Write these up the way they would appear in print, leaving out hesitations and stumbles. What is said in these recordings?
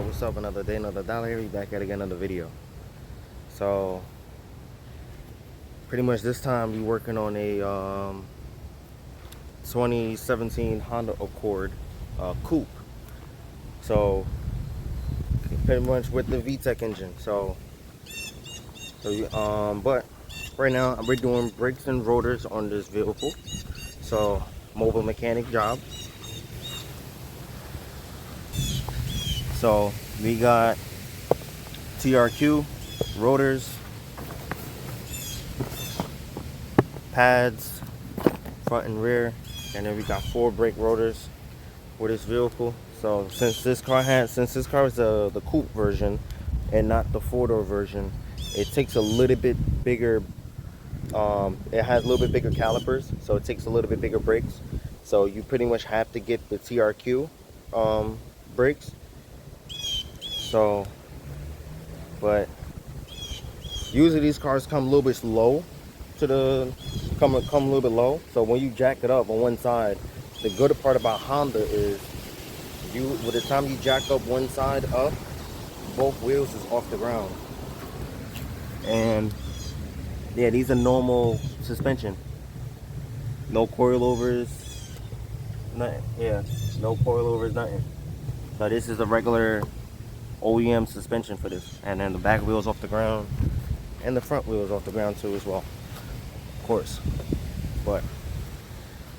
what's up? Another day, another dollar. We back at again, another video. So pretty much this time we working on a 2017 Honda Accord Coupe. So pretty much with the VTEC engine. But right now we're doing brakes and rotors on this vehicle. So mobile mechanic job. So we got TRQ, rotors, pads, front and rear, and then we got 4 brake rotors for this vehicle. So since this car is the coupe version and not the 4-door version, it takes a little bit bigger. It has a little bit bigger calipers, so it takes a little bit bigger brakes. So you pretty much have to get the TRQ brakes. So, but usually these cars come a little bit low come a little bit low. So when you jack it up on one side, the good part about Honda is by the time you jack up one side up, both wheels is off the ground. And yeah, these are normal suspension. No coilovers, nothing. Yeah, no coilovers, nothing. So this is a regular OEM suspension for this, and then the back wheels off the ground and the front wheels off the ground too as well, of course. But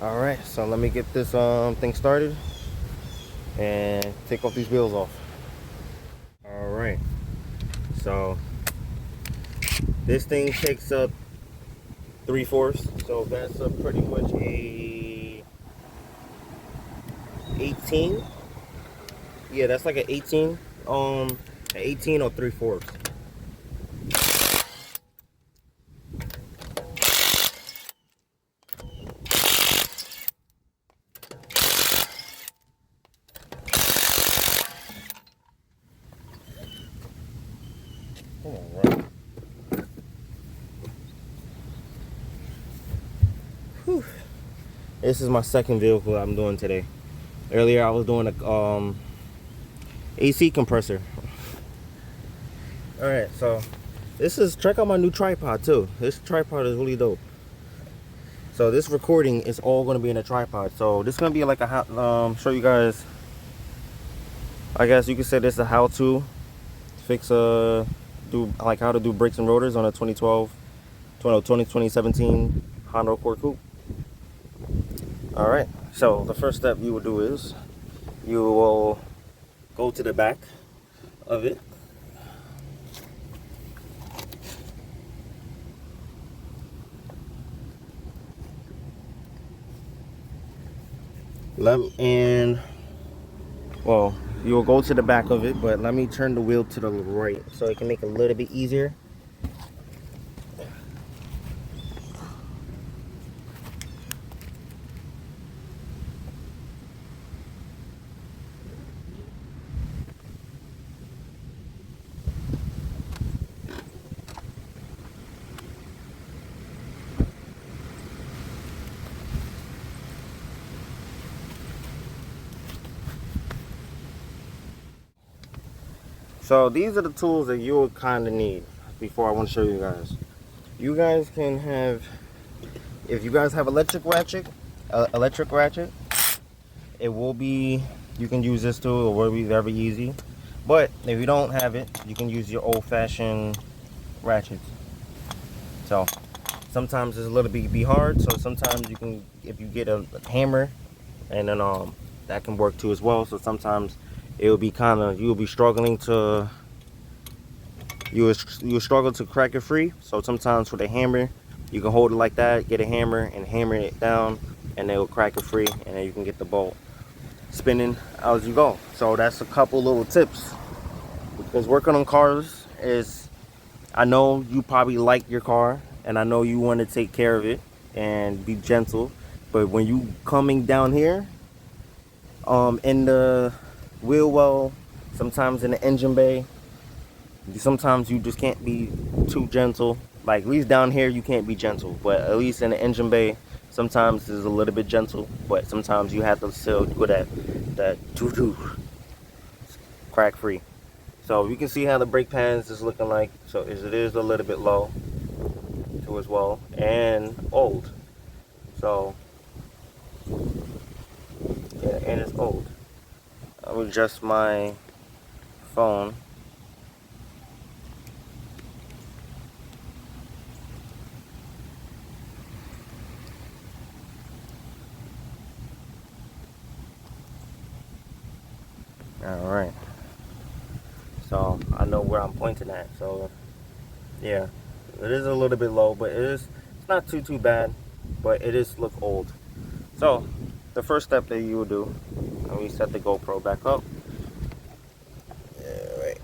all right, so let me get this thing started and take off these wheels off. All right, so this thing takes up 3/4, so that's a pretty much a 18. Yeah, that's like an 18. 18 or 3/4. All right. Whew. This is my second vehicle I'm doing today. Earlier I was doing a AC compressor. All right, so check out my new tripod too. This tripod is really dope. So this recording is all going to be in a tripod. So this is going to be like a show you guys. I guess you could say this is a how-to fix how to do brakes and rotors on a 2017 Honda Accord Coupe. All right. So the first step you will do is you will go to the back of it. You'll go to the back of it, but let me turn the wheel to the right so it can make it a little bit easier. So these are the tools that you'll kind of need before I want to show you guys. You guys can have, if you guys have electric ratchet, it will be, you can use this tool. It will be very easy. But if you don't have it, you can use your old-fashioned ratchets. So sometimes it's a little bit hard. So sometimes you can, if you get a hammer, and then that can work too as well. So sometimes it will be you'll be struggling to, you'll struggle to crack it free. So sometimes with a hammer, you can hold it like that, get a hammer and hammer it down, and it will crack it free, and then you can get the bolt spinning as you go. So that's a couple little tips, because working on cars is, I know you probably like your car, and I know you want to take care of it and be gentle, but when you coming down here in the wheel well, sometimes in the engine bay, sometimes you just can't be too gentle. Like at least down here you can't be gentle, but at least in the engine bay sometimes it's a little bit gentle, but sometimes you have to still go that doo-doo crack free. So you can see how the brake pads is looking like. So it is a little bit low too as well, and old. So yeah, and it's old. I'll adjust my phone. All right. So I know where I'm pointing at. So yeah, it is a little bit low, but it's not too bad, but it is look old. So the first step that you will do, and we set the GoPro back up. All right.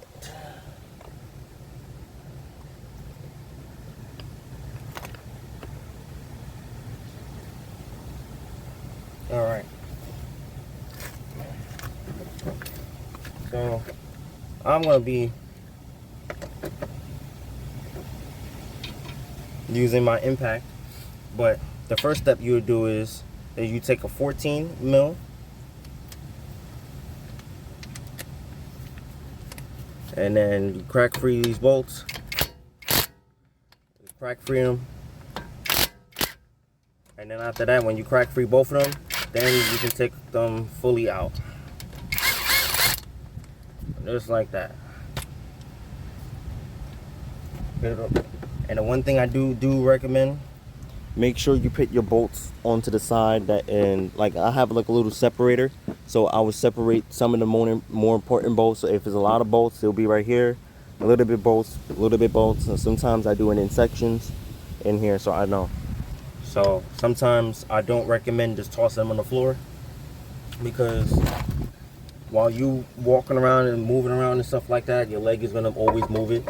All right. So I'm gonna be using my impact, but the first step you would do is that you take a 14 mil and then you crack free these bolts. Crack free them, and then after that, when you crack free both of them, then you can take them fully out, just like that. And the one thing I do recommend, make sure you put your bolts onto the side that, and like I have like a little separator, so I would separate some of the more important bolts. So if there's a lot of bolts, it'll be right here, a little bit bolts, and sometimes I do it in sections in here, so I know. So sometimes I don't recommend just tossing them on the floor, because while you walking around and moving around and stuff like that, your leg is gonna always move it.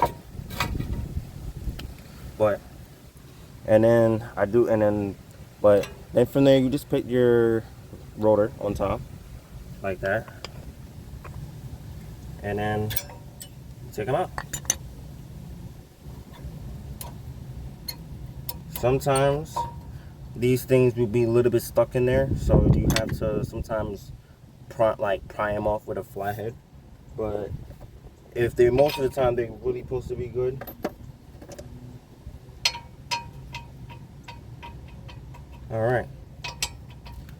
But but then from there you just put your rotor on top like that, and then take them out. Sometimes these things will be a little bit stuck in there, so you have to sometimes pry them off with a flathead. But if they're, most of the time they're really supposed to be good. All right.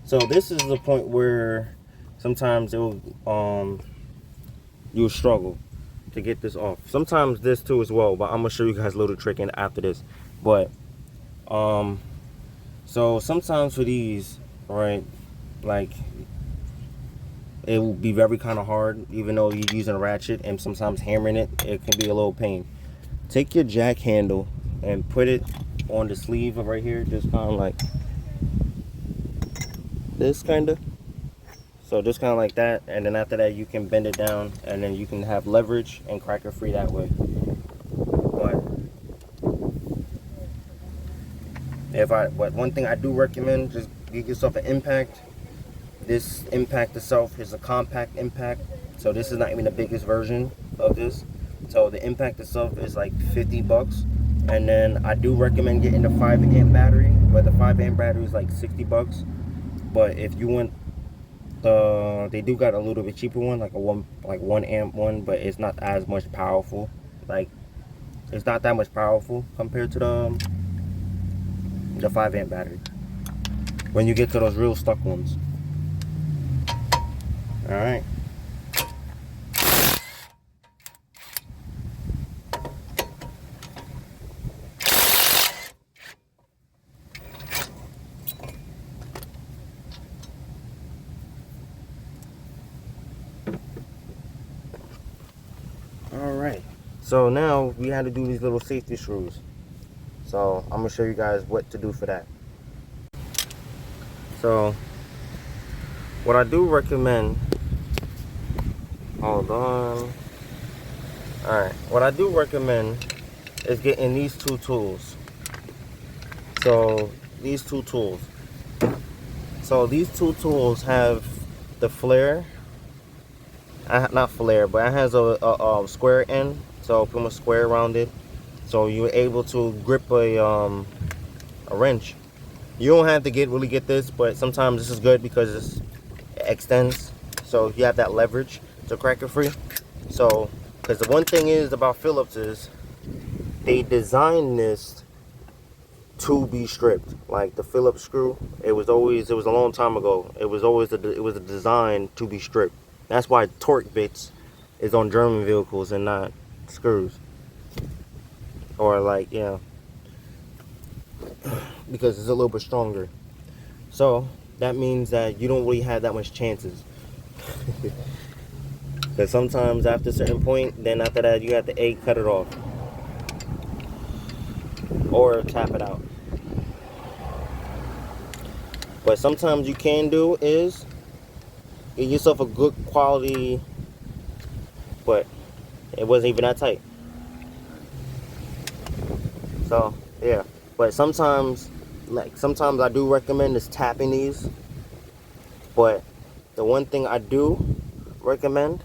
So this is the point where sometimes you'll struggle to get this off. Sometimes this too as well, but I'm gonna show you guys a little trick in after this. But so sometimes for these, right, like it will be very kind of hard, even though you're using a ratchet, and sometimes hammering it can be a little pain. Take your jack handle and put it on the sleeve of right here, just kind of like this, kind of. So just kind of like that, and then after that you can bend it down, and then you can have leverage and crack it free that way. But one thing I do recommend, just give yourself an impact. This impact itself is a compact impact, so this is not even the biggest version of this. So the impact itself is like 50 bucks. And then I do recommend getting the 5 amp battery, but the 5 amp battery is like 60 bucks. But if you want they do got a little bit cheaper one, like a 1 amp one, but it's not as much powerful. Like, it's not that much powerful compared to the 5 amp battery when you get to those real stuck ones. All right. Alright, so now we had to do these little safety screws. So I'm gonna show you guys what to do for that. So what I do recommend, hold on. Alright, what I do recommend is getting these two tools. So these two tools have the flare. Not flare, but it has a square end, so put a square around it, so you're able to grip a wrench. You don't have to really get this, but sometimes this is good because it extends, so you have that leverage to crack it free. So Because the one thing is about Phillips is they designed this to be stripped. Like the Phillips screw, it was a long time ago. It was a design to be stripped. That's why torque bits is on German vehicles and not screws. Or like, yeah, because it's a little bit stronger. So that means that you don't really have that much chances. Because sometimes after a certain point, then after that you have to cut it off or tap it out. But sometimes you can do is get yourself a good quality, but it wasn't even that tight. So yeah, but sometimes I do recommend is tapping these. But the one thing I do recommend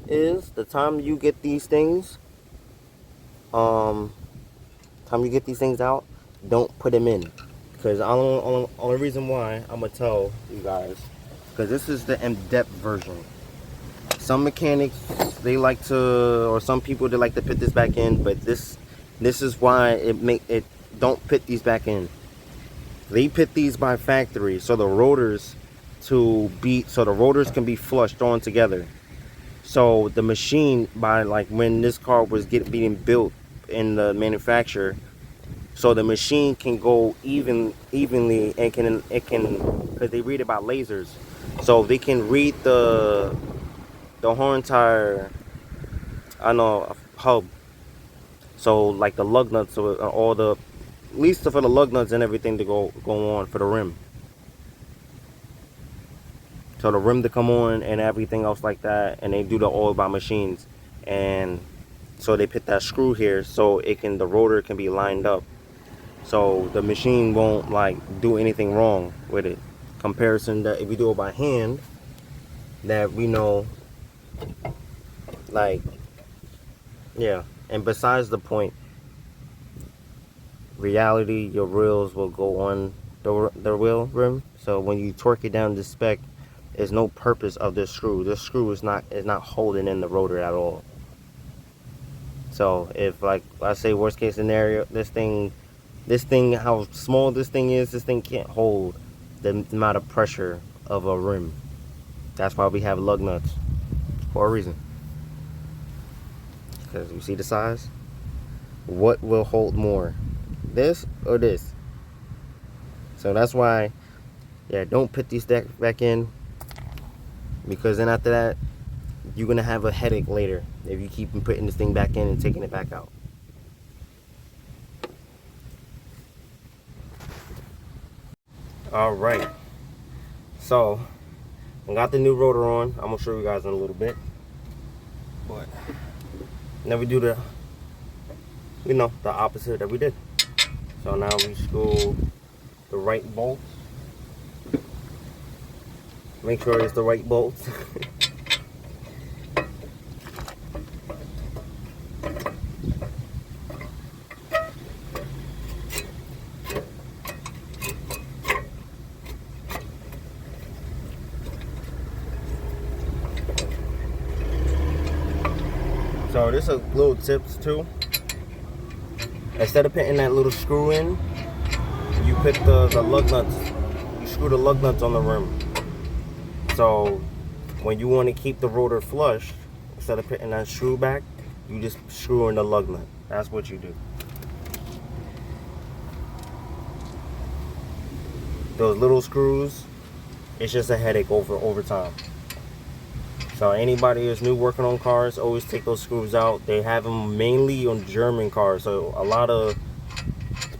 is the time you get these things out, don't put them in. Because the only reason why I'm going to tell you guys, because this is the in-depth version. Some mechanics, or some people, they like to put this back in, but this is why don't put these back in. They put these by factory, so the rotors can be flushed thrown together. So the machine, by like when this car was being built in the manufacturer, so the machine can go evenly and it can because they read about lasers, so they can read the whole entire hub. So like the lug nuts or all the, at least for the lug nuts and everything to go on for the rim. So the rim to come on and everything else like that, and they do the oil by machines, and so they put that screw here so the rotor can be lined up, so the machine won't like do anything wrong with it. Comparison that if you do it by hand, that we know, like, yeah. And besides the point, reality, your wheels will go on the wheel rim. So when you torque it down to spec, there's no purpose of this screw. This screw is not holding in the rotor at all. So if, like I say, worst case scenario, this thing, how small this thing is, this thing can't hold the amount of pressure of a rim. That's why we have lug nuts, for a reason. Because you see the size? What will hold more, this or this? So that's why, yeah, don't put these back in, because then after that you're gonna have a headache later if you keep putting this thing back in and taking it back out. All right, so I got the new rotor on. I'm gonna show you guys in a little bit, but now we do the opposite that we did. So now we screw the right bolts. Make sure it's the right bolts. So this is little tips too. Instead of putting that little screw in, you put the lug nuts. You screw the lug nuts on the rim. So when you want to keep the rotor flush, instead of putting that screw back, you just screw in the lug nut. That's what you do. Those little screws, it's just a headache over time. So anybody who's new working on cars, always take those screws out. They have them mainly on German cars. So a lot of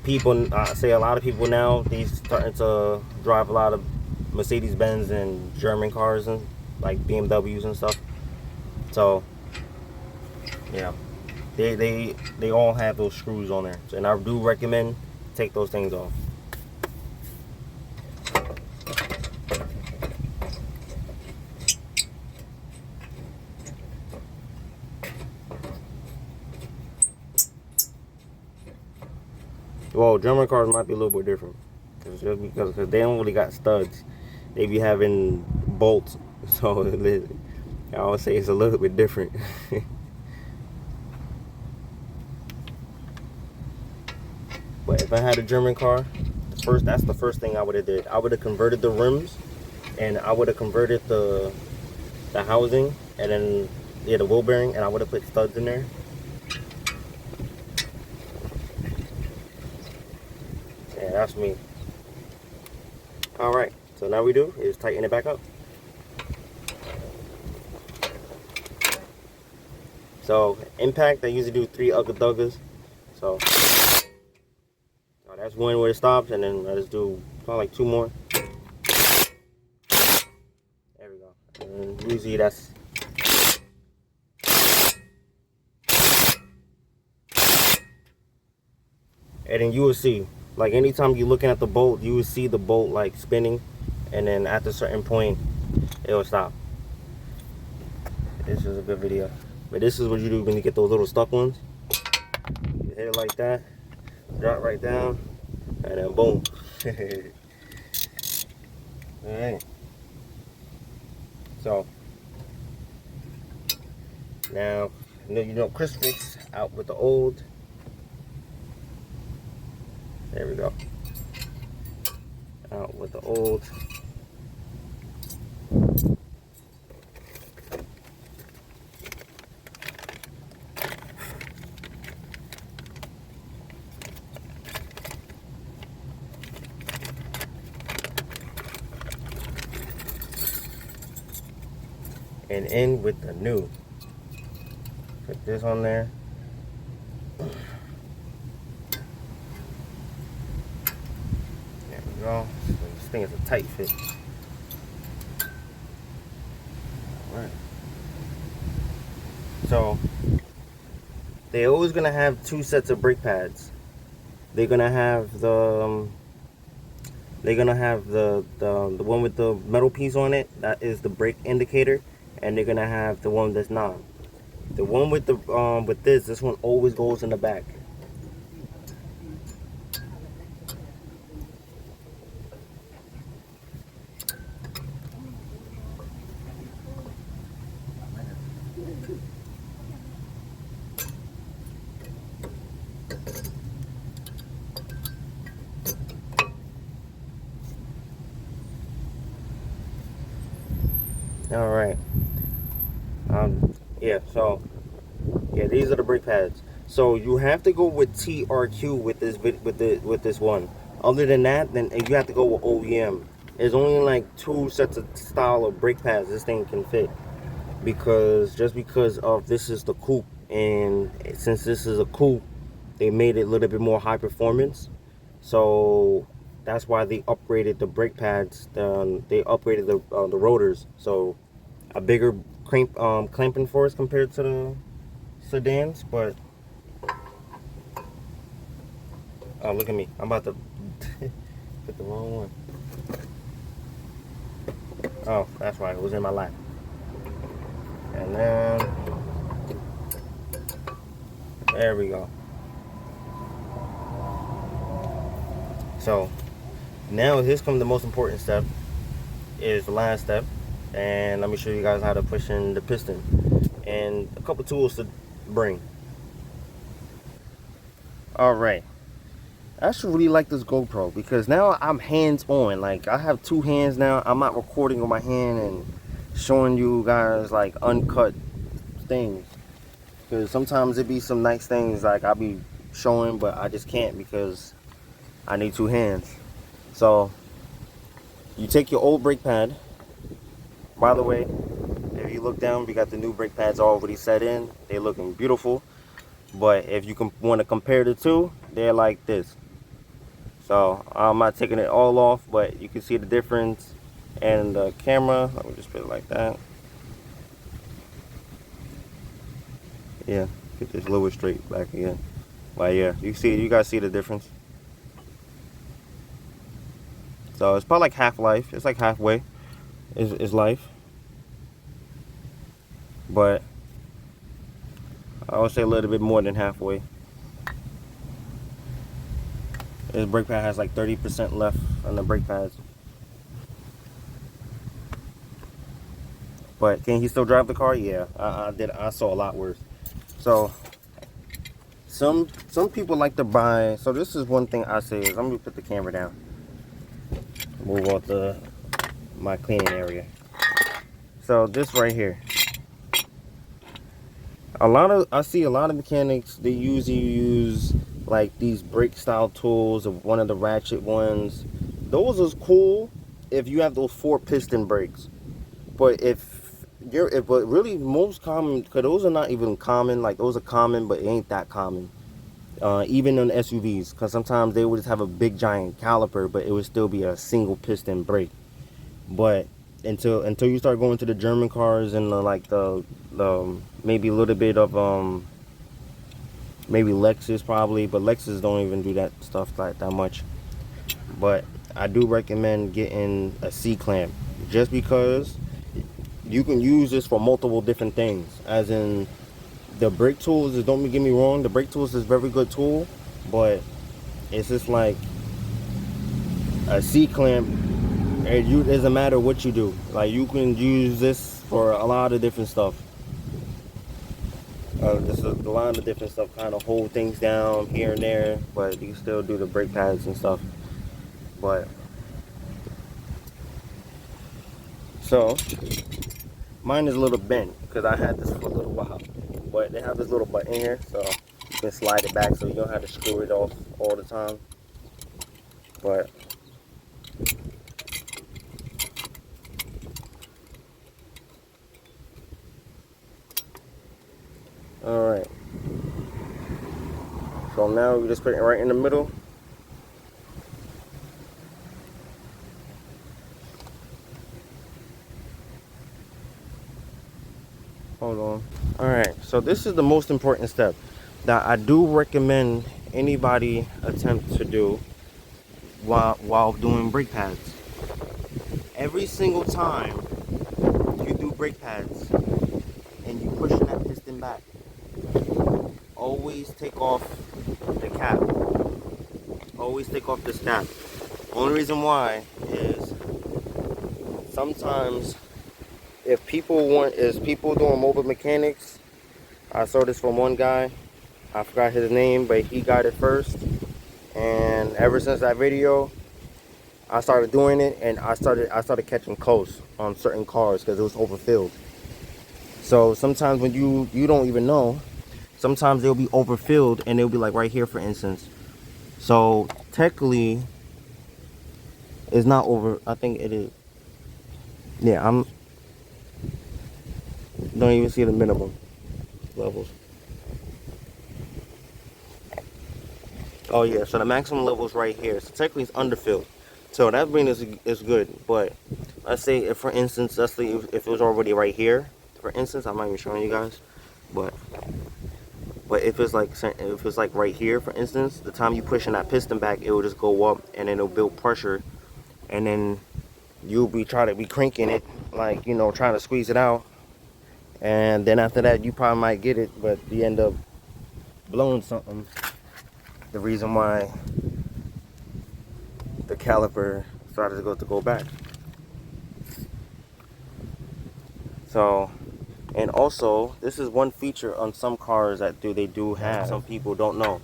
people now, they're starting to drive a lot of Mercedes-Benz and German cars and like BMWs and stuff. So yeah, they all have those screws on there. And I do recommend take those things off. Well, German cars might be a little bit different, because they don't really got studs. They be having bolts, so I would say it's a little bit different. But if I had a German car, that's the first thing I would have did. I would have converted the rims, and I would have converted the housing, and then yeah, the wheel bearing, and I would have put studs in there. Yeah, that's me. All right, so now we do is tighten it back up. So impact, I usually do 3 ugga duggas. So that's one where it stops, and then I just do probably like 2 more. There we go. And usually that's. And then you will see, like anytime you're looking at the bolt, you will see the bolt like spinning, and then at a certain point, it will stop. This is a good video. But this is what you do when you get those little stuck ones. You hit it like that, drop right down, and then boom. Alright. So now you know Chris fix out with the old. There we go. Out with the old. And in with the new. Put this on there. There we go. This thing is a tight fit. Alright. So they're always gonna have 2 sets of brake pads. They're gonna have the the one with the metal piece on it. That is the brake indicator, and they're gonna have the one that's not. The one with the with this one always goes in the back. All right. Yeah. So yeah, these are the brake pads. So you have to go with TRQ with this one. Other than that, then you have to go with OEM. There's only like 2 sets of style of brake pads this thing can fit, because of this is the coupe, and since this is a coupe, they made it a little bit more high performance. So that's why they upgraded the brake pads. They upgraded the rotors, so a bigger clamping force compared to the sedans. But oh, look at me, I'm about to put the wrong one. Oh, that's right, it was in my lap. And then there we go. So now here comes the most important step, is the last step, and let me show you guys how to push in the piston and a couple tools to bring. All right, I actually really like this GoPro because now I'm hands-on. Like, I have 2 hands now. I'm not recording with my hand and showing you guys like uncut things, because sometimes it be some nice things like I'll be showing, but I just can't because I need 2 hands. So you take your old brake pad. By the way, if you look down, we got the new brake pads already set in. They're looking beautiful. But if you want to compare the two, they're like this. So I'm not taking it all off, but you can see the difference in the camera. Let me just put it like that. Yeah, get this lower straight back again. But yeah, you guys see the difference. So it's probably like half life. It's like halfway is life. But I would say a little bit more than halfway. This brake pad has like 30% left on the brake pads. But can he still drive the car? Yeah, I saw a lot worse. So Some people like to buy. So this is one thing I say is, I'm gonna put the camera down. Move off my cleaning area. So this right here. I see a lot of mechanics, they usually use like these brake style tools, or one of the ratchet ones. Those is cool if you have those 4-piston brakes. But but really most common, because those are not even common. Like, those are common, but it ain't that common. Even on SUVs, because sometimes they would just have a big giant caliper, but it would still be a single piston brake. But until you start going to the German cars and the maybe a little bit of maybe Lexus probably, but Lexus don't even do that stuff like that much. But I do recommend getting a C-clamp, just because you can use this for multiple different things. As in, the brake tools, don't get me wrong, the brake tools is a very good tool, but it's just like a C-clamp. It doesn't matter what you do. Like, you can use this for a lot of different stuff. Just a lot of different stuff, kind of hold things down here and there, but you can still do the brake pads and stuff. But so mine is a little bent because I had this for a little while, but they have this little button here, so you can slide it back so you don't have to screw it off all the time. But alright, so now we just put it right in the middle. Hold on. Alright, so this is the most important step that I do recommend anybody attempt to do while doing brake pads. Every single time you do brake pads and you pushing that piston back, always take off the cap. Always take off this cap. Only reason why is sometimes if people doing mobile mechanics, I saw this from one guy, I forgot his name, but he got it first, and ever since that video I started doing it, and I started catching close on certain cars because it was overfilled. So sometimes when you don't even know, sometimes they'll be overfilled and they'll be like right here, for instance. So technically it's not over. I think it is. Yeah, don't even see the minimum levels. Oh yeah, so the maximum level is right here. So technically it's underfilled. So that means is good. But let's say if, for instance, if it was already right here, for instance, I'm not even showing you guys, but if it's like right here, for instance, the time you pushing that piston back, it will just go up and then it'll build pressure, and then you'll be trying to be cranking it, like, you know, trying to squeeze it out, and then after that you probably might get it, but you end up blowing something. The reason why the caliper started to go back. So, and also this is one feature on some cars that they do have, some people don't know.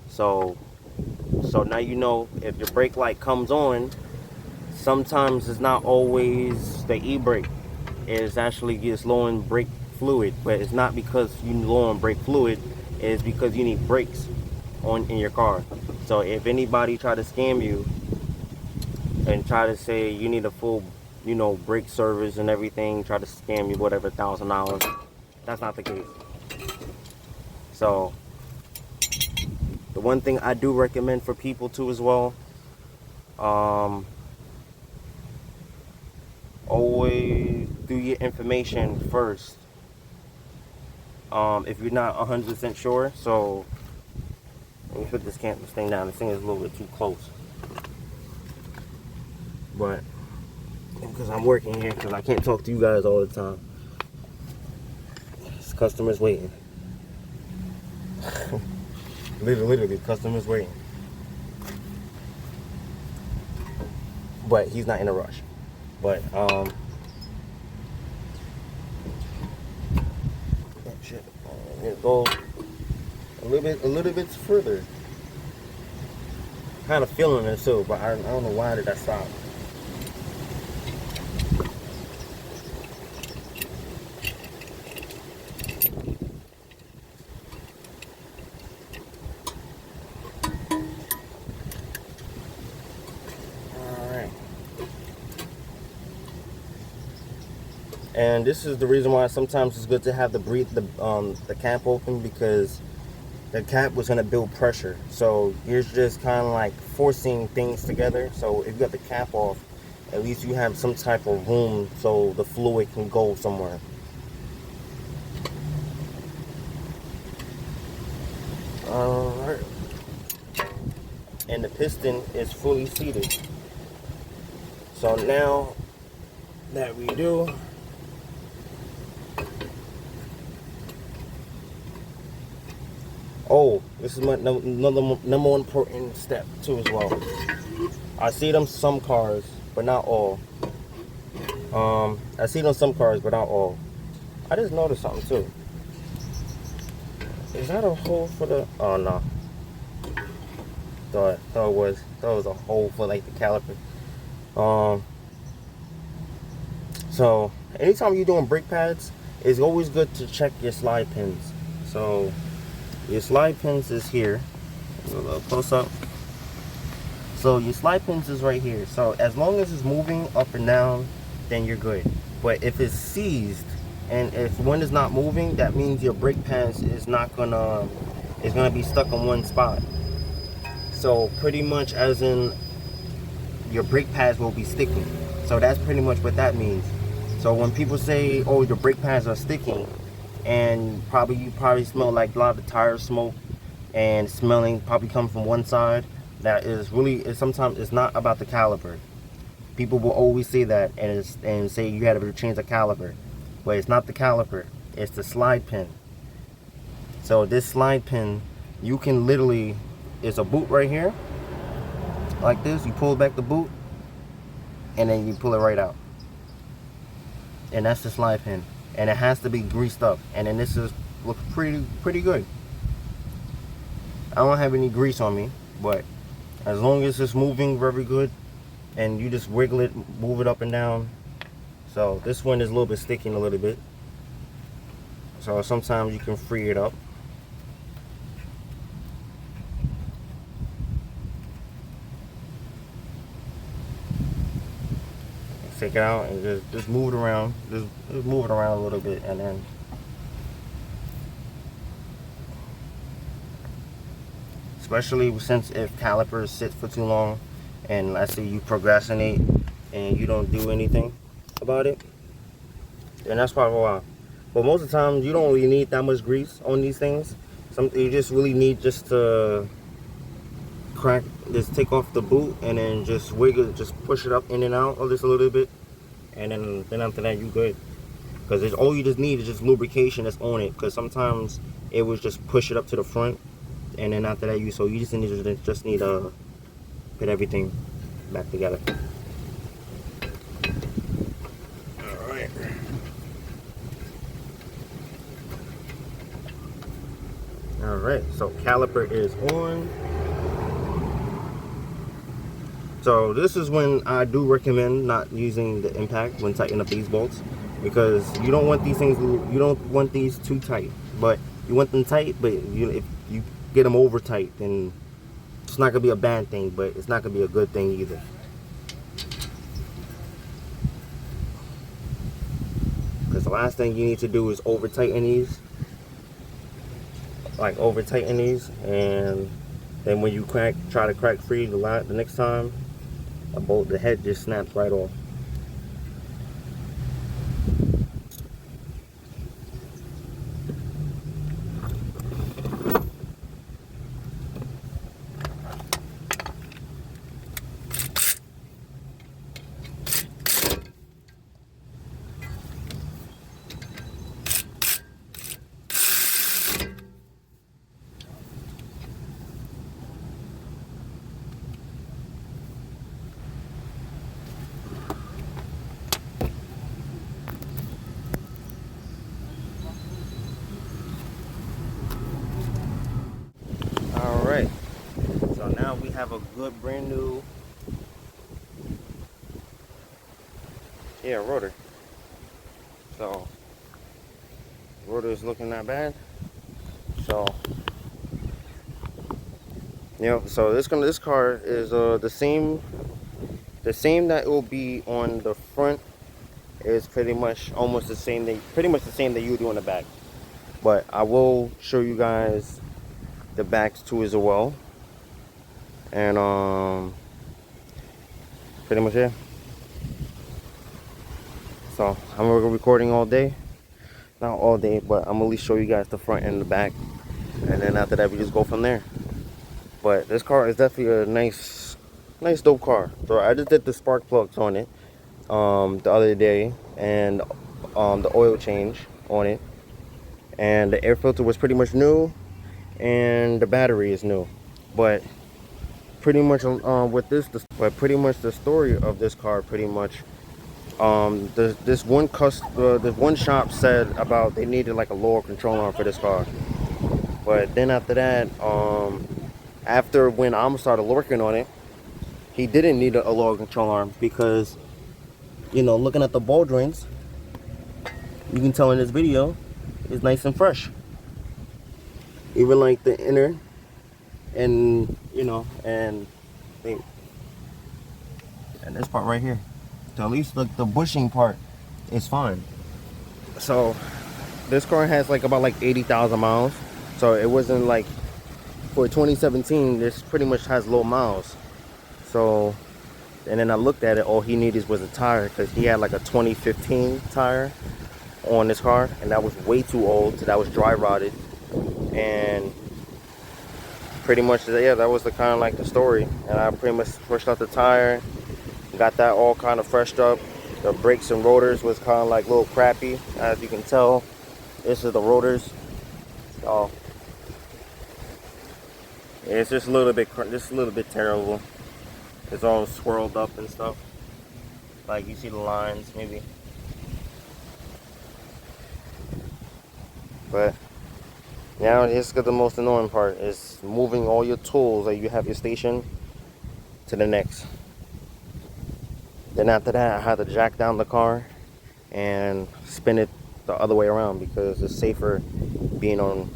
So now you know, if your brake light comes on, sometimes it's not always the e-brake. It's actually just low on brake fluid, but it's not because you low on brake fluid. It's because you need brakes in your car. So if anybody try to scam you and try to say you need a full, you know, brake service and everything, try to scam you whatever $1,000, that's not the case. So the one thing I do recommend for people too as well, always do your information first. If you're not 100% sure. So let me put this thing down. This thing is a little bit too close, but because I'm working here, because I can't talk to you guys all the time. This customer's waiting. literally customer's waiting, but he's not in a rush. But shit, here it goes. a little bit further. Kind of feeling it too, but I don't know why did I stop. And this is the reason why sometimes it's good to have the cap open, because the cap was going to build pressure. So you're just kind of like forcing things together. So if you got the cap off, at least you have some type of room so the fluid can go somewhere. Alright. And the piston is fully seated. So now that we do, oh, this is my number one important step too as well. I see them some cars, but not all. I see them some cars, but not all. I just noticed something too. Is that a hole for the? Oh no. Thought it was a hole for like the caliper. So anytime you're doing brake pads, it's always good to check your slide pins. So your slide pins is here. A little close up. So your slide pins is right here. So as long as it's moving up and down, then you're good. But if it's seized and if one is not moving, that means your brake pads is gonna be stuck in one spot. So pretty much as in your brake pads will be sticking. So that's pretty much what that means. So when people say, oh, your brake pads are sticking, and you probably smell like a lot of tire smoke and smelling probably come from one side, that is really, sometimes it's not about the caliper. People will always say that and say you had to change the caliper, but it's not the caliper, it's the slide pin. So this slide pin, you can literally, it's a boot right here like this. You pull back the boot and then you pull it right out, and that's the slide pin, and it has to be greased up. And then this looks pretty good. I don't have any grease on me, but as long as it's moving very good and you just wiggle it, move it up and down. So this one is a little bit sticking a little bit, so sometimes you can free it up. Take it out and just move it around. Just move it around a little bit, and then especially since if calipers sit for too long and let's say you procrastinate and you don't do anything about it, then that's probably why. But most of the time you don't really need that much grease on these things. You just really need just to just take off the boot and then just wiggle, just push it up in and out just a little bit, and then after that you good. Because all you just need is just lubrication that's on it. Because sometimes it was just push it up to the front, and then after that you just need to put everything back together. All right. All right. So caliper is on. So this is when I do recommend not using the impact when tightening up these bolts, because you don't want these things, you don't want these too tight, but you want them tight. But if you get them over tight, then it's not gonna be a bad thing, but it's not gonna be a good thing either. Because the last thing you need to do is over tighten these, and then when you try to crack free the next time, the head just snaps right off. have a good brand new, yeah, rotor. So rotor is looking not bad. So so this car is the same that it will be on the front is pretty much almost the same that you do on the back. But I will show you guys the backs too as well. And pretty much yeah. So I'm recording all day. Not all day, but I'm gonna at least show you guys the front and the back. And then after that we just go from there. But this car is definitely a nice dope car. So I just did the spark plugs on it the other day, and the oil change on it, and the air filter was pretty much new, and the battery is new. But pretty much pretty much the story of this car, pretty much this one shop said about they needed like a lower control arm for this car. But then after that, after when I started working on it, he didn't need a lower control arm because, looking at the ball joints, you can tell in this video, it's nice and fresh. Even like the inner and, and this part right here. So at least the bushing part is fine. So this car has like about like 80,000 miles. So it wasn't like, for 2017, this pretty much has low miles. So, and then I looked at it, all he needed was a tire, because he had like a 2015 tire on this car, and that was way too old, so that was dry rotted. And pretty much, yeah, that was the kind of like the story. And I pretty much pushed out the tire, got that all kind of freshed up. The brakes and rotors was kind of like a little crappy, as you can tell. This is the rotors. So it's just a little bit terrible. It's all swirled up and stuff. Like you see the lines maybe. But now here's the most annoying part is moving all your tools that you have your station to the next. Then after that, I had to jack down the car and spin it the other way around, because it's safer being on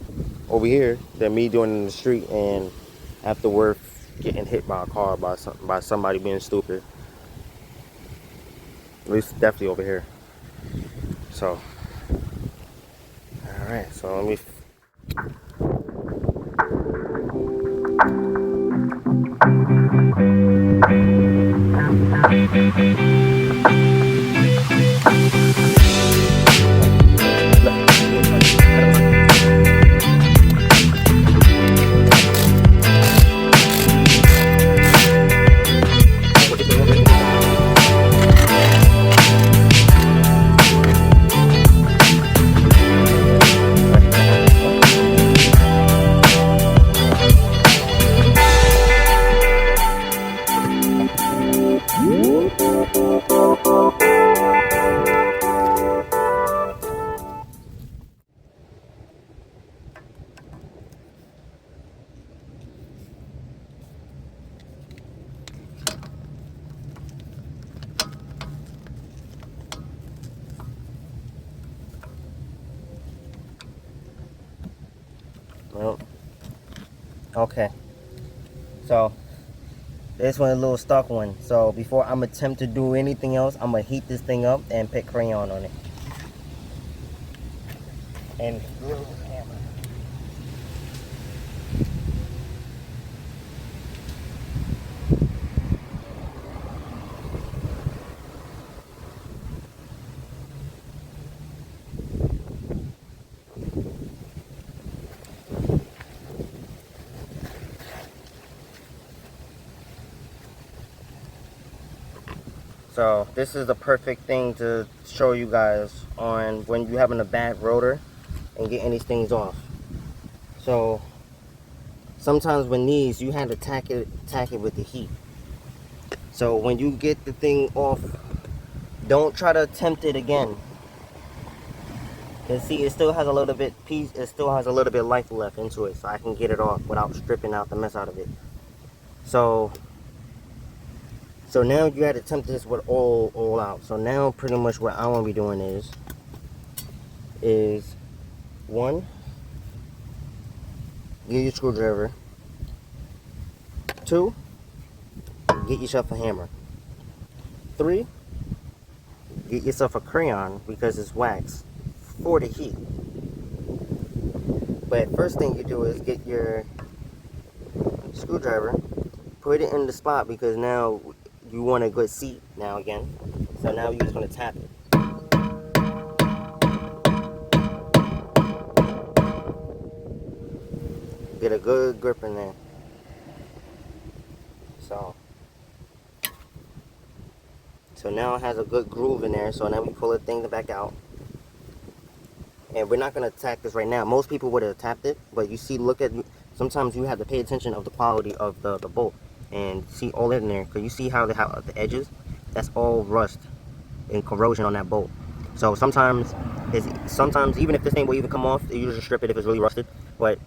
over here than me doing it in the street and afterward getting hit by a car by somebody being stupid. At least definitely over here. So all right, so let me well, okay. So this one is a little stuck one. So before I'm attempt to do anything else, I'm gonna heat this thing up and put crayon on it. And drill with a hammer. So this is the perfect thing to show you guys on when you're having a bad rotor and getting these things off. So sometimes when these, you have to tack it with the heat. So when you get the thing off, don't try to attempt it again. And see, it still has a little bit life left into it, so I can get it off without stripping out the mess out of it. So now you got to attempt this with all out. So now pretty much what I want to be doing is one, get your screwdriver. Two, get yourself a hammer. Three, get yourself a crayon because it's wax for the heat. But first thing you do is get your screwdriver, put it in the spot because now you want a good seat now again. So now you're just going to tap it. Get a good grip in there. So now it has a good groove in there. So now we pull the thing back out. And we're not going to attack this right now. Most people would have tapped it, but you see, sometimes you have to pay attention of the quality of the bolt and see all in there, because you see how the edges, that's all rust and corrosion on that bolt. So sometimes even if this thing will even come off, you just strip it if it's really rusted. But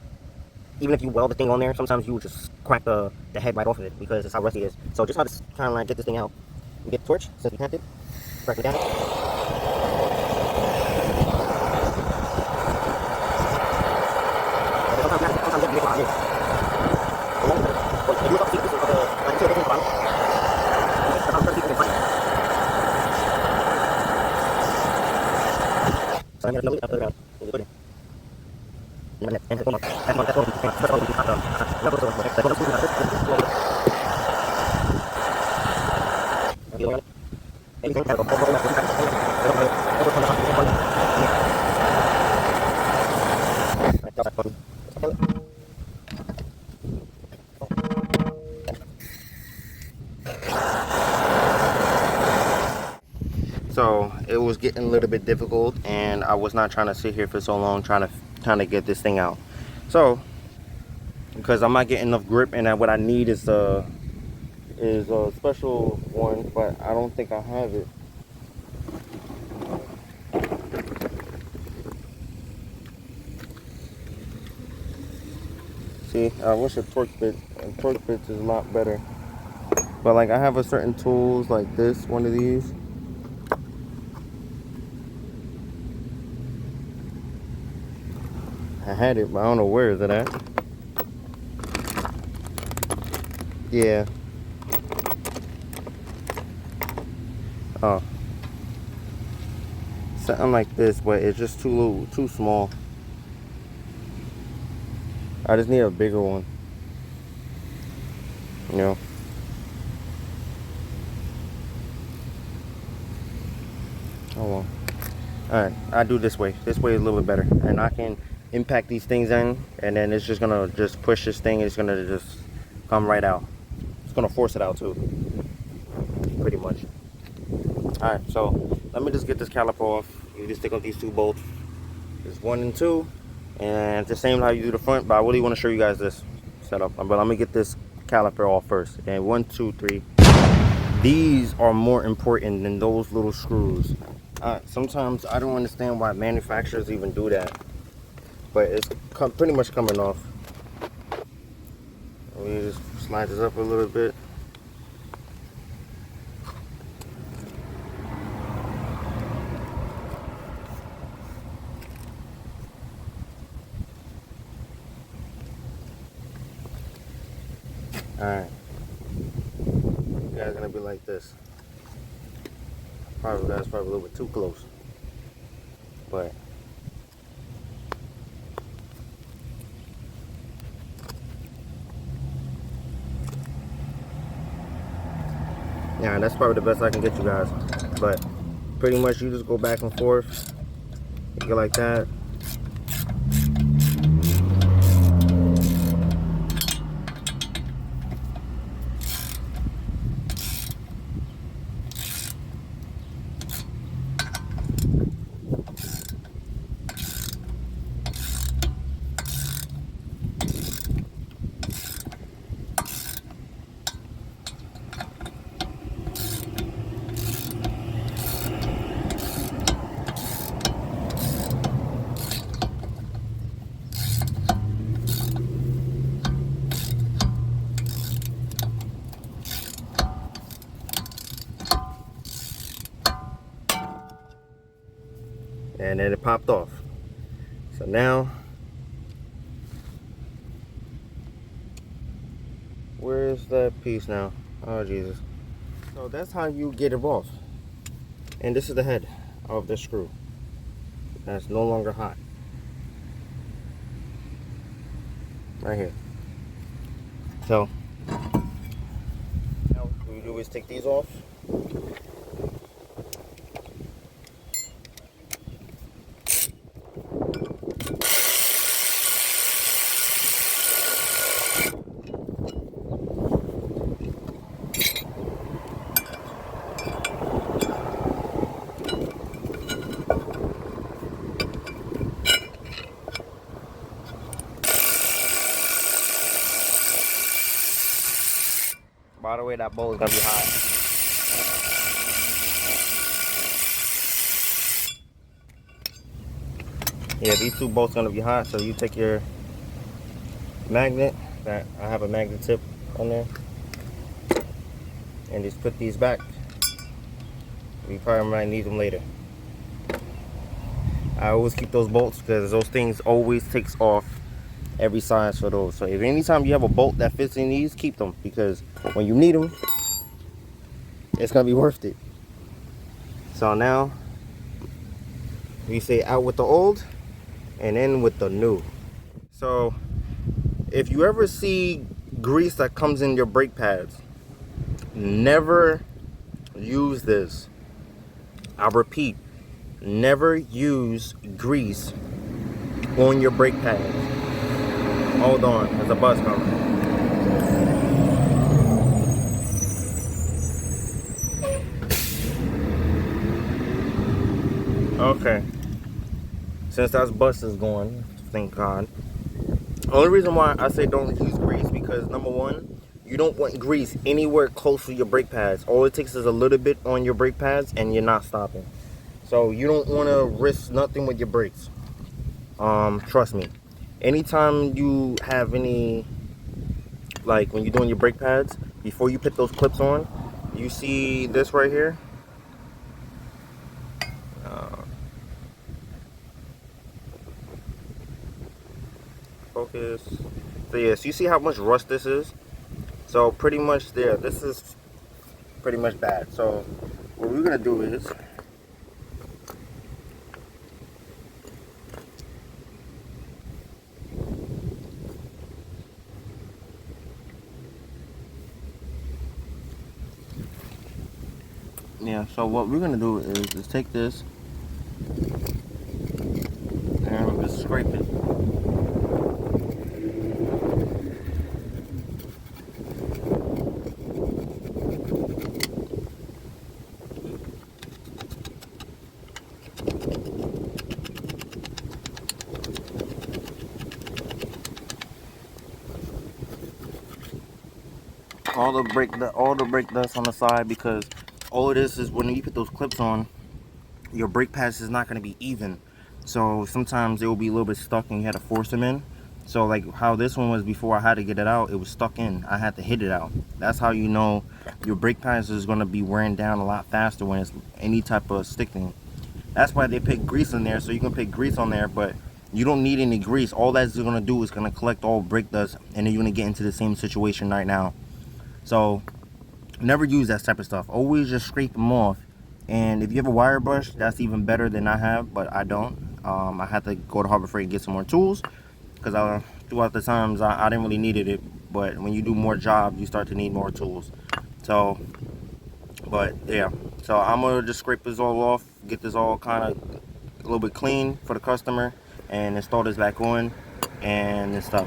even if you weld the thing on there, sometimes you will just crack the head right off of it because it's how rusty it is. So just try to kind of like get this thing out. You get the torch since we tapped it, crack it down. So it was getting a little bit difficult, and I was not trying to sit here for so long trying to get this thing out. So because I'm not getting enough grip, and what I need is a special one, but I don't think I have it. See, I wish a torque bit is a lot better. But like I have a certain tools like this, one of these. I had it, but I don't know where is it at. Yeah. Oh. Something like this, but it's just too small. I just need a bigger one. You know. Oh well. Alright, I do this way. This way is a little bit better. And I can impact these things in, and then it's just gonna just push this thing, and it's gonna just come right out. It's gonna force it out too. Pretty much. Alright, so let me just get this caliper off. You just stick on these two bolts. There's 1 and 2. And it's the same how you do the front, but I really want to show you guys this setup. But let me get this caliper off first. And 1, 2, 3. These are more important than those little screws. Sometimes I don't understand why manufacturers even do that. But it's pretty much coming off. Let me just slide this up a little bit. Alright. You guys are gonna be like this. That's probably a little bit too close. But yeah, that's probably the best I can get you guys. But pretty much you just go back and forth. You go like that. and then it popped off. So now, where's that piece now? Oh Jesus. So that's how you get it off. And this is the head of the screw. That's no longer hot. Right here. So now what we do is take these off. By the way, that bowl is gonna be hot. Yeah, these two bolts gonna be hot. So you take your magnet, that I have a magnet tip on there, and just put these back. We probably might need them later. I always keep those bolts because those things always takes off every size for those. So if anytime you have a bolt that fits in these, keep them, because when you need them, it's gonna be worth it. So now we say out with the old and in with the new. So if you ever see grease that comes in your brake pads, never use this. I repeat, never use grease on your brake pads. Hold on, there's a bus coming. Okay, since that bus is going, thank God. Only reason why I say don't use grease, because number one, you don't want grease anywhere close to your brake pads. All it takes is a little bit on your brake pads and you're not stopping. So you don't want to risk nothing with your brakes. Trust me. Anytime you have any, like when you're doing your brake pads, before you put those clips on, you see this right here. Focus. So yes, you see how much rust this is? So pretty much there, this is pretty much bad. So what we're gonna do is, yeah, so what we're gonna do is just take this and just scrape it. All the brake dust on the side, because all it is when you put those clips on, your brake pads is not going to be even. So sometimes they will be a little bit stuck and you had to force them in. So like how this one was before, I had to get it out, it was stuck in. I had to hit it out. That's how you know your brake pads is going to be wearing down a lot faster when it's any type of sticking. That's why they put grease in there, so you can put grease on there, but you don't need any grease. All that's going to do is going to collect all brake dust, and then you're going to get into the same situation right now. So never use that type of stuff. Always just scrape them off. And if you have a wire brush, that's even better than I have, but I don't. I had to go to Harbor Freight and get some more tools, because throughout the times I didn't really needed it, but when you do more jobs, you start to need more tools. So, but yeah, so I'm gonna just scrape this all off, get this all kind of a little bit clean for the customer, and install this back on and stuff.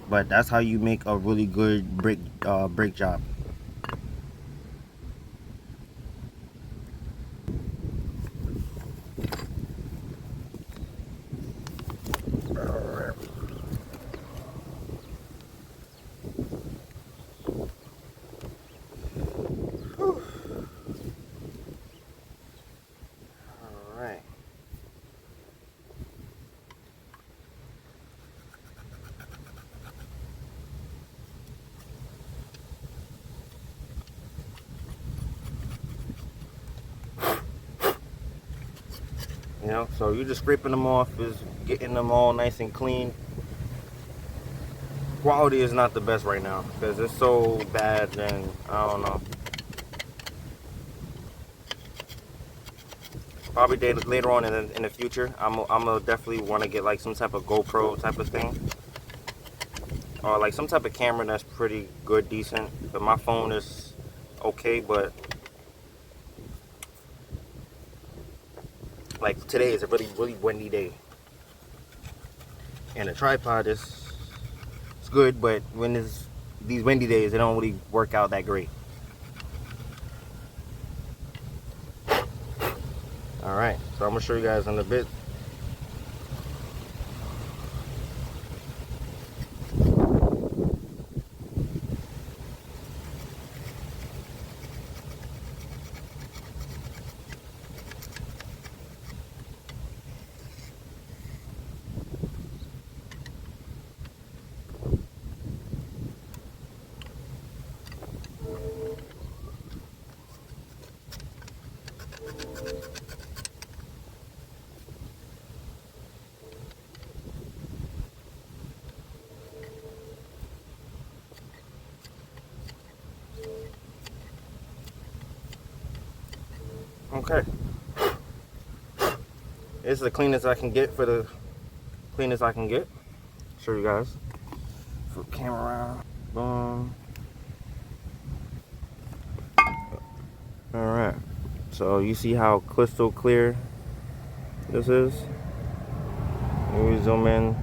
But that's how you make a really good brake job. You know, so you're just scraping them off, is getting them all nice and clean. Quality is not the best right now because it's so bad, and I don't know. Probably later on in the future, I'm gonna definitely want to get like some type of GoPro type of thing, or like some type of camera that's pretty good, decent. But my phone is okay, but like today is a really windy day, and the tripod is it's good, but when it's these windy days, it don't really work out that great. All right, so I'm gonna show you guys in a bit. Okay, this is the cleanest I can get for the cleanest I can get. Show you guys. Flip camera around. Boom. All right. So you see how crystal clear this is. Let me zoom in.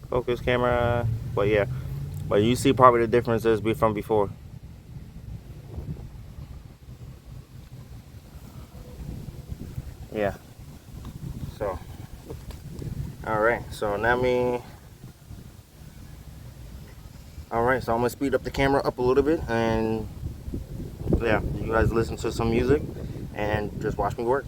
Focus camera. But yeah. But you see probably the differences from before. Yeah. So. All right. So now Alright, so I'm going to speed up the camera up a little bit, and yeah, you guys listen to some music and just watch me work.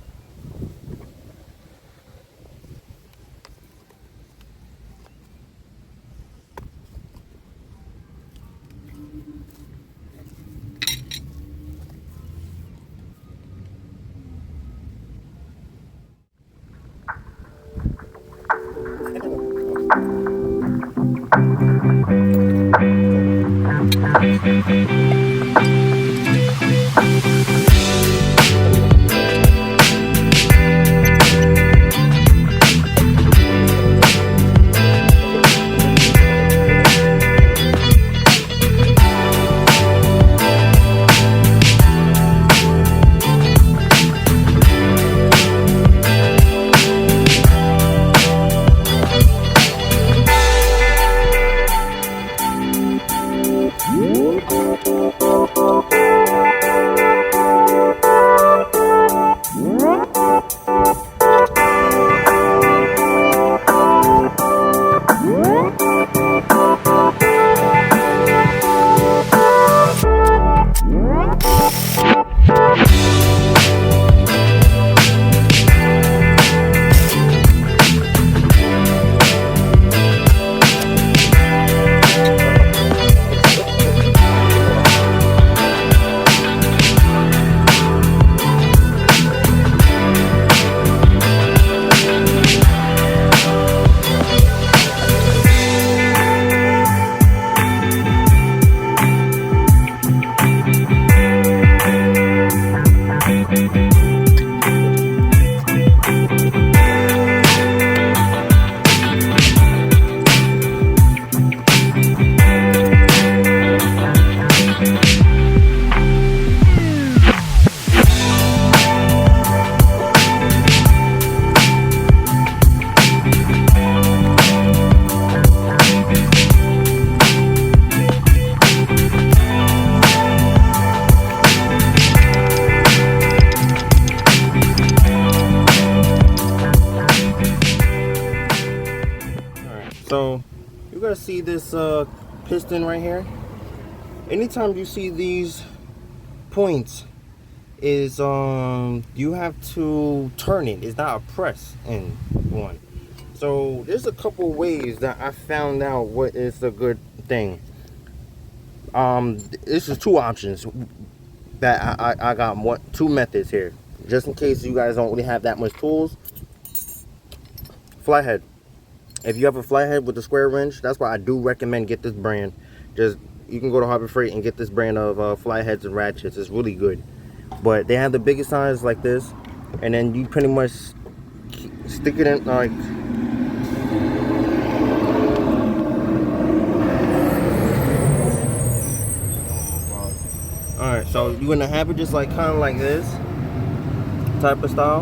So you guys see this piston right here? Anytime you see these points, is you have to turn it. It's not a press in one. So there's a couple ways that I found out what is a good thing. This is two options that I got two methods here. just in case you guys don't really have that much tools, flathead. If you have a flathead with a square wrench, that's why I do recommend get this brand. Just, you can go to Harbor Freight and get this brand of flatheads and ratchets. It's really good. But they have the biggest size like this, and then you pretty much stick it in like. All right, so you're gonna have it just like kind of like this type of style,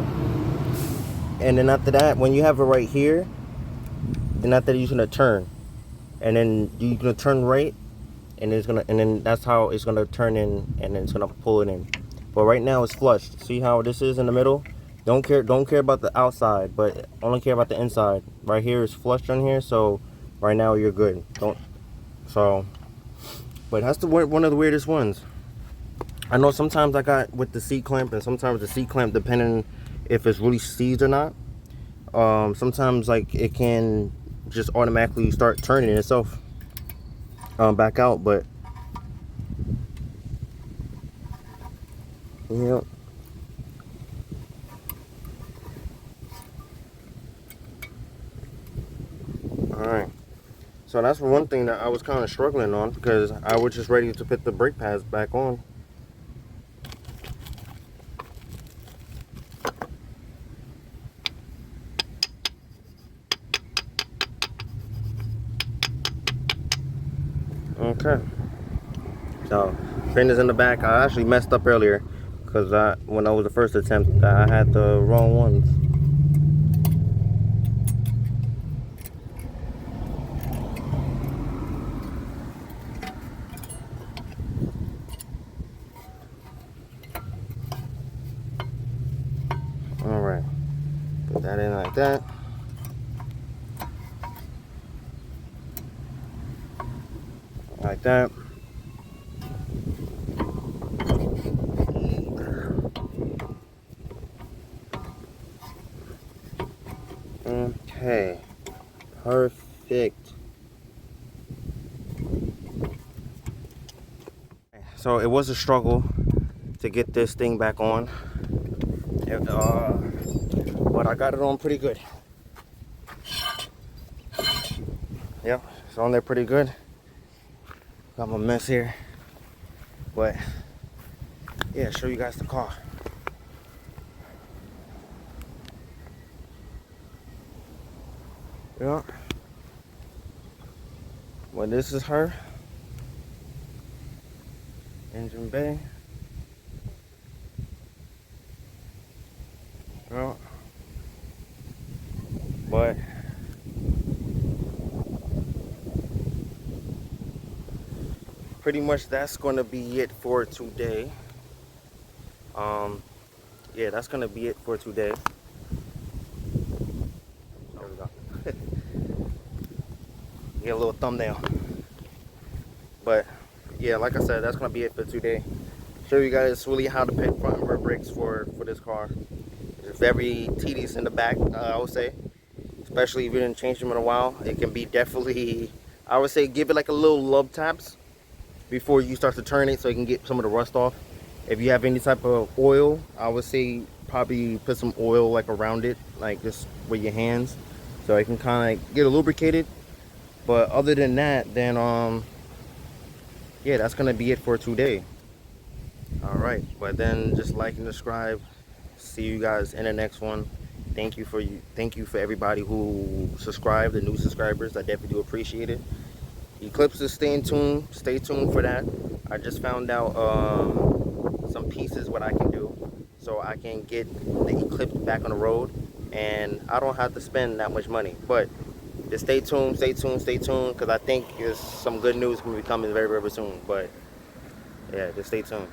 and then after that, when you have it right here, then after that you're gonna turn, and then you're gonna turn right, and it's gonna, and then that's how it's gonna turn in, and then it's gonna pull it in. But right now it's flushed. See how this is in the middle? Don't care about the outside, but only care about the inside. Right here is flushed on here, so right now you're good. Don't. So, but that's one of the weirdest ones. I know sometimes I got with the C-clamp, and sometimes the C-clamp, depending if it's really seized or not, sometimes like it can just automatically start turning itself back out. But yeah, all right. So that's one thing that I was kind of struggling on, because I was just ready to put the brake pads back on. Okay, so fin is in the back. I actually messed up earlier because when I was the first attempt, I had the wrong ones. All right, put that in like that. Like that. Okay, perfect. So it was a struggle to get this thing back on, but I got it on pretty good. Yep, it's on there pretty good. Got my mess here, but yeah, show you guys the car. Yeah. Well, this is her. Engine bay. Yeah. But pretty much that's going to be it for today. Yeah, that's going to be it for today. There we go. Get a little thumbnail. But yeah, like I said, that's going to be it for today. Show you guys really how to pick front and rear brakes for this car. It's very tedious in the back, I would say. Especially if you didn't change them in a while. It can be definitely, I would say, give it like a little love taps before you start to turn it, so you can get some of the rust off. If you have any type of oil, I would say probably put some oil like around it, like just with your hands, so it can kind of get lubricated. But other than that, then yeah, that's gonna be it for today. All right, but then just like and subscribe. See you guys in the next one. Thank you for everybody who subscribed, the new subscribers. I definitely do appreciate it. Eclipse is stay tuned for that. I just found out some pieces what I can do, so I can get the Eclipse back on the road, and I don't have to spend that much money. But just stay tuned, because I think there's some good news going to be coming very, very soon. But yeah, just stay tuned.